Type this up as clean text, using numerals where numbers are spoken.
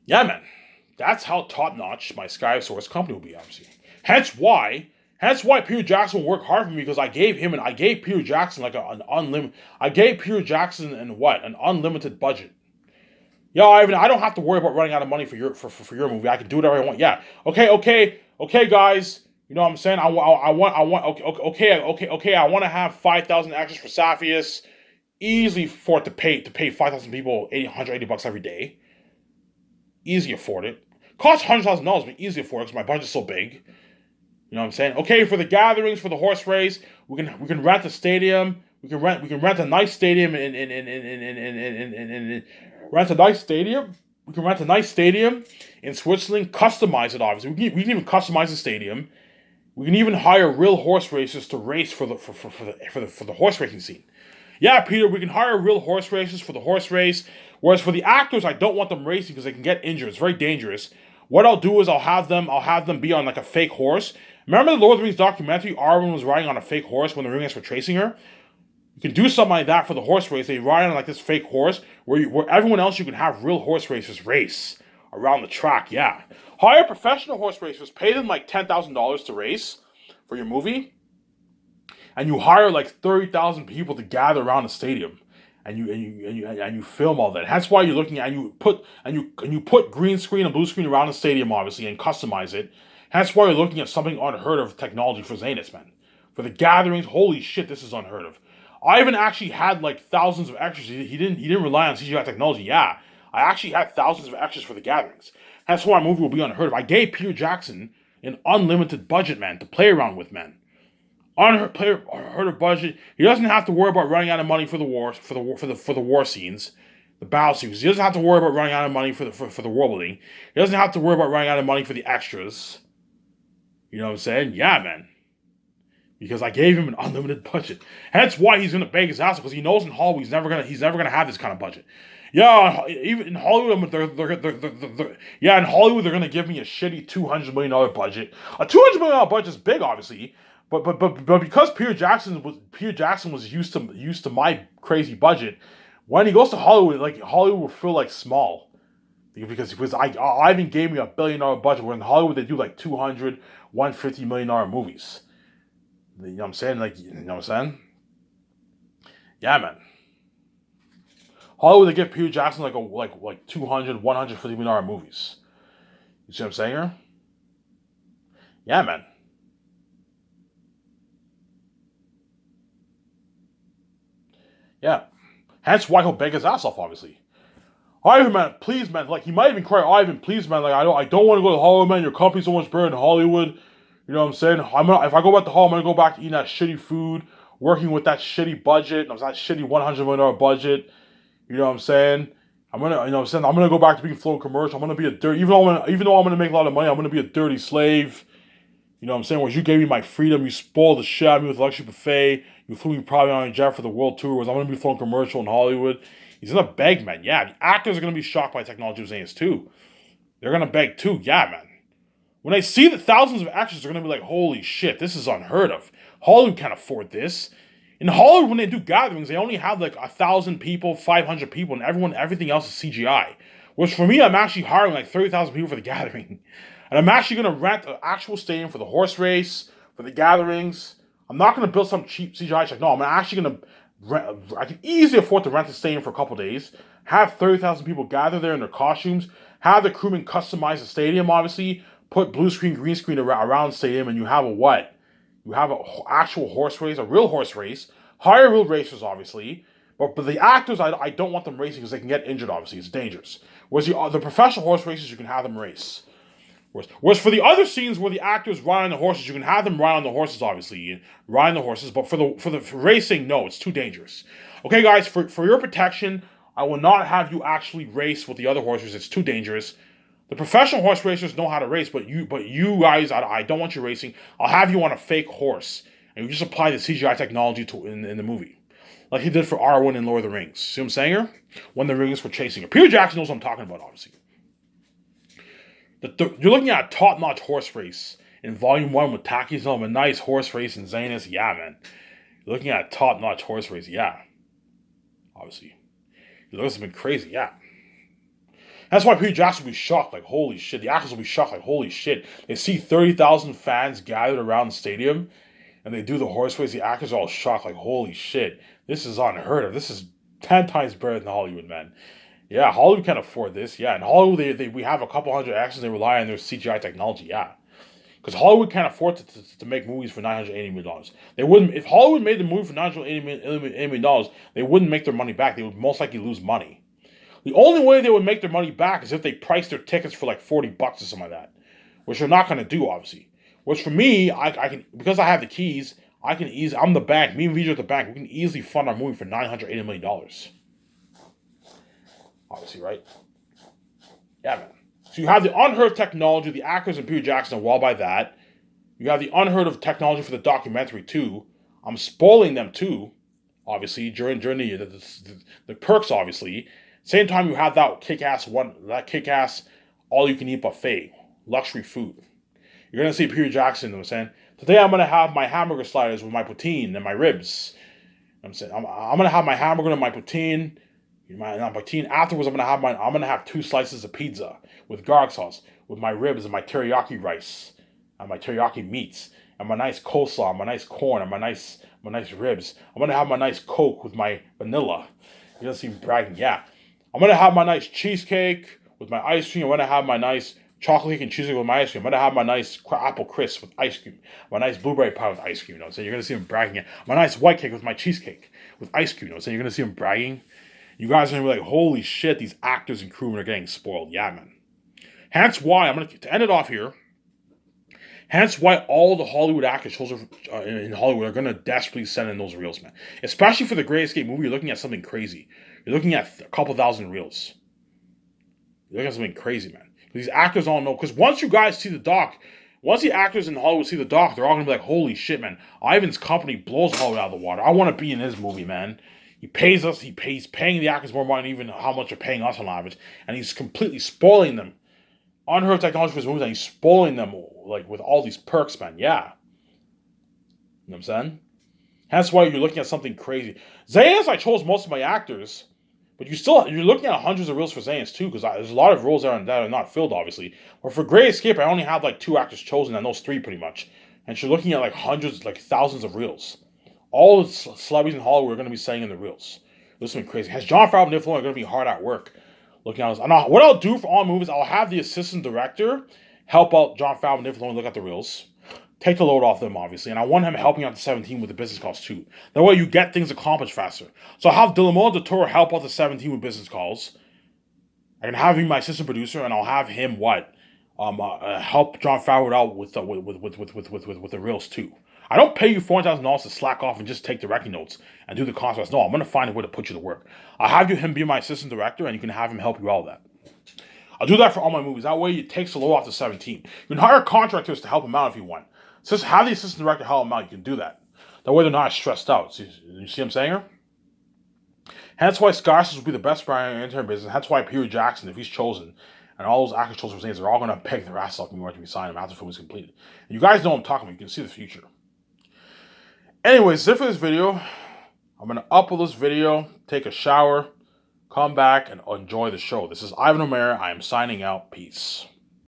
Yeah, man. That's how top notch my Sky Source company will be, obviously. Hence why Peter Jackson will work hard for me because I gave Peter Jackson like an unlimited. I gave Peter Jackson an unlimited budget. Yeah, Ivan, I don't have to worry about running out of money for your movie. I can do whatever I want. Yeah. Okay, guys. You know what I'm saying? I want. Okay. I want to have 5,000 extras for Sapphires. Easily afford to pay 5,000 people 180 bucks every day. Easy afford it. Costs $100,000, but easy afford it because my budget's so big. You know what I'm saying? Okay, for the gatherings, for the horse race, we can rent a stadium. We can rent a nice stadium in rent a nice stadium. We can rent a nice stadium in Switzerland. Customize it, obviously. We can even customize the stadium. We can even hire real horse racers to race for the horse racing scene. Yeah, Peter, we can hire real horse racers for the horse race. Whereas for the actors, I don't want them racing because they can get injured. It's very dangerous. What I'll do is I'll have them be on like a fake horse. Remember the Lord of the Rings documentary? Arwen was riding on a fake horse when the ringers were chasing her. You can do something like that for the horse race. They ride on like this fake horse where everyone else you can have real horse racers race around the track. Yeah, hire professional horse racers. Pay them like $10,000 to race for your movie and you hire like 30,000 people to gather around the stadium, and you film all that. That's why you're looking at and you put green screen and blue screen around the stadium, obviously, and customize it. That's why you're looking at something unheard of technology for Zanus, man. For the gatherings, holy shit, this is unheard of. Ivan actually had like thousands of extras. He didn't rely on CGI technology. Yeah, I actually had thousands of extras for the gatherings. That's why our movie will be unheard of. I gave Peter Jackson an unlimited budget, man, to play around with, man unheard of budget. He doesn't have to worry about running out of money for the wars for the war scenes, the battle scenes. He doesn't have to worry about running out of money for the world building. He doesn't have to worry about running out of money for the extras. You know what I'm saying? Yeah, man. Because I gave him an unlimited budget. That's why he's gonna beg his ass because he knows in Hollywood he's never gonna have this kind of budget. Yeah, even in Hollywood, yeah, in Hollywood they're gonna give me a shitty $200 million budget. A $200 million budget is big, obviously, but because Peter Jackson was used to my crazy budget, when he goes to Hollywood, like Hollywood will feel like small because Ivan gave me $1 billion budget, where in Hollywood they do like 200, $150 million movies. You know what I'm saying? Like, you know what I'm saying? Yeah, man. Hollywood they give Peter Jackson like 200, $150 million movies. You see what I'm saying here? Yeah, man. Yeah. Hence why he'll beg his ass off, obviously. Ivan, man, please, man. Like, he might even cry, Ivan, please, man. Like, I don't want to go to Hollywood, man. Your company's so much better in Hollywood. You know what I'm saying? If I go back to Hollywood, I'm gonna go back to eating that shitty food, working with that shitty budget, that shitty $100 million budget. You know what I'm saying? I'm gonna go back to being flow commercial. I'm gonna be a dirty, even though I'm gonna make a lot of money, I'm gonna be a dirty slave. You know what I'm saying? Whereas you gave me my freedom, you spoiled the shit out of me with luxury buffet. You flew me probably on a jet for the world tour. Whereas I'm gonna be flowing commercial in Hollywood. He's gonna beg, man. Yeah, the actors are gonna be shocked by technology of Zanus too. They're gonna beg too. Yeah, man. When they see the thousands of actors, they're gonna be like, "Holy shit, this is unheard of. Hollywood can't afford this." In Hollywood, when they do gatherings, they only have like 1,000 people, 500 people, and everything else is CGI. Which for me, I'm actually hiring like 30,000 people for the gathering, and I'm actually gonna rent an actual stadium for the horse race, for the gatherings. I'm not gonna build some cheap CGI check. No, I'm actually gonna rent. I can easily afford to rent a stadium for a couple days, have 30,000 people gather there in their costumes, have the crewmen customize the stadium, obviously, put blue screen, green screen around the stadium, and you have a what? You have an actual horse race, a real horse race. Hire real racers, obviously. But the actors, I don't want them racing because they can get injured, obviously. It's dangerous. Whereas the professional horse racers, you can have them race. Whereas for the other scenes where the actors ride on the horses, you can have them ride on the horses, obviously. Ride on the horses. But for racing, no, it's too dangerous. Okay, guys, for your protection, I will not have you actually race with the other horses. It's too dangerous. The professional horse racers know how to race, but you guys, I don't want you racing. I'll have you on a fake horse, and you just apply the CGI technology in the movie, like he did for Arwen in Lord of the Rings. See what I'm saying here? When the rings were chasing her. Peter Jackson knows what I'm talking about, obviously. You're looking at a top-notch horse race in Volume 1 with Taki Film, a nice horse race in Zanus. Yeah, man. You're looking at a top-notch horse race. Yeah, obviously. It looks been crazy. Yeah. That's why Peter Jackson will be shocked, like, holy shit. The actors will be shocked, like, holy shit. They see 30,000 fans gathered around the stadium, and they do the horse race. The actors are all shocked, like, holy shit. This is unheard of. This is 10 times better than Hollywood, man. Yeah, Hollywood can afford this. Yeah, in Hollywood, we have a couple hundred actors. They rely on their CGI technology. Yeah, because Hollywood can't afford to make movies for $980 million. They wouldn't. If Hollywood made the movie for $980 million, they wouldn't make their money back. They would most likely lose money. The only way they would make their money back is if they priced their tickets for like $40 or something like that, which they're not going to do, obviously. Which for me, I can, because I have the keys. I can easily. I'm the bank. Me and Vijay are the bank. We can easily fund our movie for $980 million. Obviously, right? Yeah, man. So you have the unheard of technology. The actors and Peter Jackson are well by that. You have the unheard of technology for the documentary too. I'm spoiling them too, obviously during the perks. Obviously, same time you have that kick-ass all-you-can-eat buffet, luxury food. You're gonna see Peter Jackson. You know what I'm saying, today I'm gonna have my hamburger sliders with my poutine and my ribs. You know what I'm saying, I'm gonna have my hamburger and my poutine. Afterwards, I'm gonna have 2 slices of pizza with garlic sauce, with my ribs and my teriyaki rice, and my teriyaki meats, and my nice coleslaw, my nice corn, and my nice ribs. I'm gonna have my nice Coke with my vanilla. You don't see me bragging, yeah. I'm gonna have my nice cheesecake with my ice cream. I'm gonna have my nice chocolate cake and cheesecake with my ice cream. I'm gonna have my nice apple crisp with ice cream. My nice blueberry pie with ice cream. You know what I'm saying? You're gonna see him bragging. My nice white cake with my cheesecake with ice cream. You know what I'm saying? You're gonna see him bragging. You guys are gonna be like, holy shit, these actors and crewmen are getting spoiled. Yeah, man. Hence why, to end it off here, hence why all the Hollywood actors in Hollywood are gonna desperately send in those reels, man. Especially for the Great Escape movie, you're looking at something crazy. You're looking at a couple thousand reels. You're looking at something crazy, man. These actors all know, because once you guys see the doc, once the actors in Hollywood see the doc, they're all gonna be like, holy shit, man. Ivan's company blows Hollywood out of the water. I want to be in his movie, man. He pays us. He's paying the actors more money than even how much they're paying us on average, and he's completely spoiling them. Unheard of technology for his movies, and he's spoiling them like with all these perks, man. Yeah, you know what I'm saying. That's why you're looking at something crazy. Zayas, I chose most of my actors, but you're looking at hundreds of reels for Zayas too, because there's a lot of roles that are not filled, obviously. But for Great Escape, I only have like 2 actors chosen, and those 3 pretty much. And you're looking at like hundreds, like thousands of reels. All the celebrities in Hollywood are going to be saying in the reels. This is going to be crazy. Has Jon Favreau and Dave Filoni are going to be hard at work looking at this. What I'll do for all movies, I'll have the assistant director help out Jon Favreau and Dave Filoni look at the reels. Take the load off them, obviously. And I want him helping out the 17 with the business calls, too. That way you get things accomplished faster. So I'll have Guillermo del Toro help out the 17 with business calls. I can have him my assistant producer, and I'll have him help Jon Favreau out with the reels, too. I don't pay you $400,000 to slack off and just take directing notes and do the contrast. No, I'm going to find a way to put you to work. I'll have him be my assistant director, and you can have him help you out with that. I'll do that for all my movies. That way it takes the load off the 17. You can hire contractors to help him out if you want. So just have the assistant director help him out. You can do that. That way they're not stressed out. You see what I'm saying here? Hence why Scorsese will be the best Brian intern business. That's why Peter Jackson, if he's chosen, and all those actors chosen for they're all going to peg their ass off and to be signed him after the film is completed. And you guys know what I'm talking about. You can see the future. Anyways, that's it for this video. I'm going to upload this video, take a shower, come back, and enjoy the show. This is Ivan O'Meara. I am signing out. Peace.